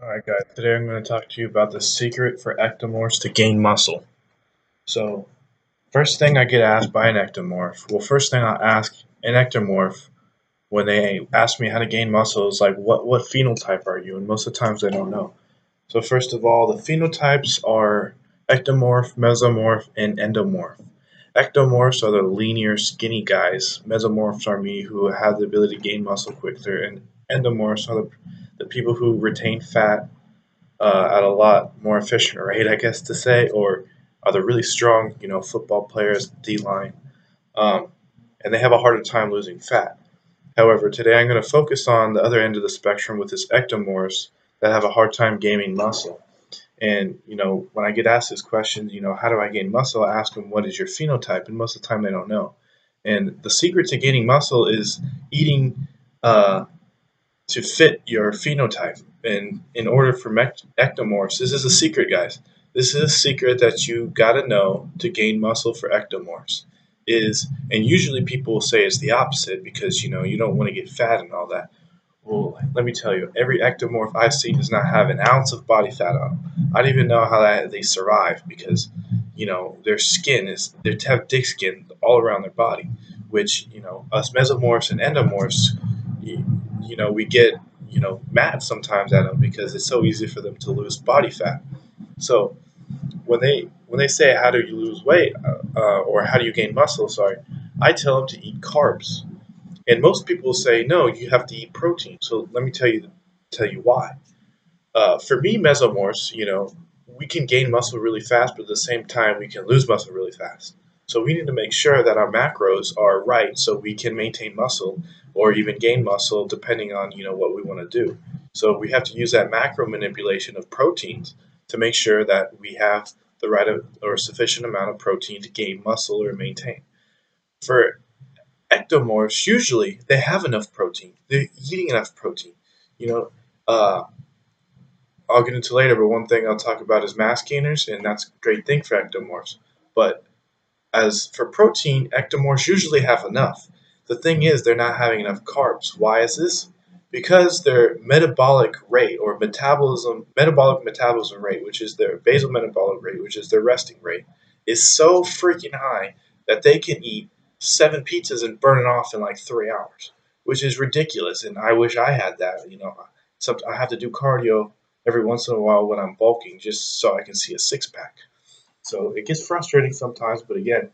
Alright guys, today I'm going to talk to you about the secret for ectomorphs to gain muscle. So, first thing I get asked by an ectomorph, first thing I'll ask an ectomorph when they ask me how to gain muscle is like, what phenotype are you? And most of the times they don't know. So first of all, the phenotypes are ectomorph, mesomorph, and endomorph. Ectomorphs are the linear, skinny guys. Mesomorphs are me who have the ability to gain muscle quicker, and endomorphs are the people who retain fat at a lot more efficient rate, I guess to say, or are the really strong, football players, D line, um, and they have a harder time losing fat. However, today I'm going to focus on the other end of the spectrum with this ectomorphs that have a hard time gaining muscle. And when I get asked this question, how do I gain muscle? I ask them, what is your phenotype? And most of the time they don't know. And the secret to gaining muscle is eating to fit your phenotype. And in order for ectomorphs, this is a secret, guys. This is a secret that you gotta know to gain muscle for ectomorphs. And usually people will say it's the opposite because you don't want to get fat and all that. Well, let me tell you, every ectomorph I've seen does not have an ounce of body fat on them. I don't even know how they survive because their skin they have thick skin all around their body, which us mesomorphs and endomorphs, we get mad sometimes at them because it's so easy for them to lose body fat. So when they say how do you lose weight or how do you gain muscle, sorry, I tell them to eat carbs, and most people say no, you have to eat protein. So let me tell you why. For me, mesomorphs, we can gain muscle really fast, but at the same time, we can lose muscle really fast. So we need to make sure that our macros are right so we can maintain muscle or even gain muscle depending on what we want to do. So we have to use that macro manipulation of proteins to make sure that we have the right or sufficient amount of protein to gain muscle or maintain. For ectomorphs, usually they have enough protein. They're eating enough protein. You know, uh, I'll get into later, but one thing I'll talk about is mass gainers, and that's a great thing for ectomorphs. But as for protein, ectomorphs usually have enough. The thing is, they're not having enough carbs. Why is this? Because their metabolic rate or metabolic metabolism rate, which is their basal metabolic rate, which is their resting rate, is so freaking high that they can eat 7 pizzas and burn it off in like 3 hours, which is ridiculous. And I wish I had that. I have to do cardio every once in a while when I'm bulking just so I can see a six pack. So it gets frustrating sometimes, but again,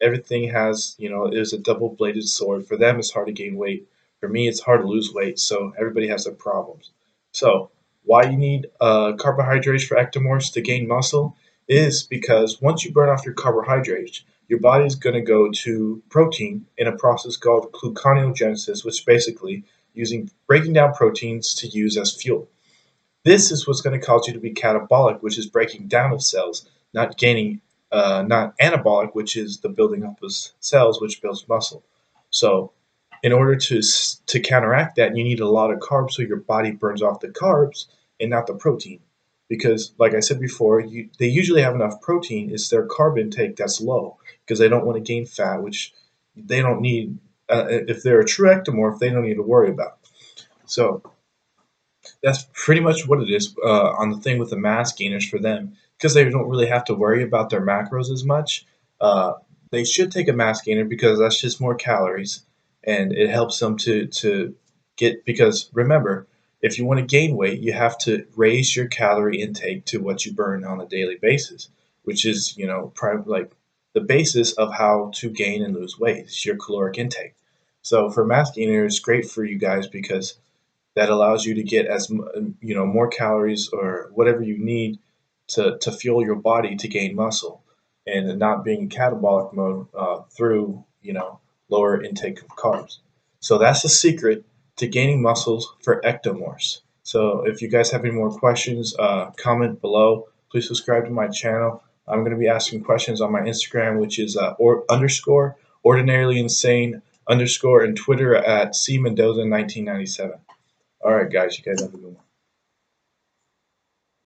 everything is a double bladed sword. For them, it's hard to gain weight. For me, it's hard to lose weight. So everybody has their problems. So why you need carbohydrates for ectomorphs to gain muscle is because once you burn off your carbohydrates, your body's going to go to protein in a process called gluconeogenesis, which basically using breaking down proteins to use as fuel. This is what's going to cause you to be catabolic, which is breaking down of cells, not gaining, not anabolic, which is the building up of cells, which builds muscle. So, in order to counteract that, you need a lot of carbs, so your body burns off the carbs and not the protein. Because, like I said before, they usually have enough protein. It's their carb intake that's low because they don't want to gain fat, which they don't need. If they're a true ectomorph, they don't need to worry about. So that's pretty much what it is on the thing with the mass gainers for them because they don't really have to worry about their macros as much. Uh, they should take a mass gainer because that's just more calories and it helps them to get because remember, if you want to gain weight, you have to raise your calorie intake to what you burn on a daily basis, which is like the basis of how to gain and lose weight. It's your caloric intake. So for mass gainer, it's great for you guys because that allows you to get more calories or whatever you need to fuel your body to gain muscle and not being in catabolic mode through lower intake of carbs. So that's the secret to gaining muscles for ectomorphs. So if you guys have any more questions, comment below. Please subscribe to my channel. I'm going to be asking questions on my Instagram, which is underscore ordinarily insane underscore, and Twitter at cmendoza1997. All right, guys, you guys have a good one.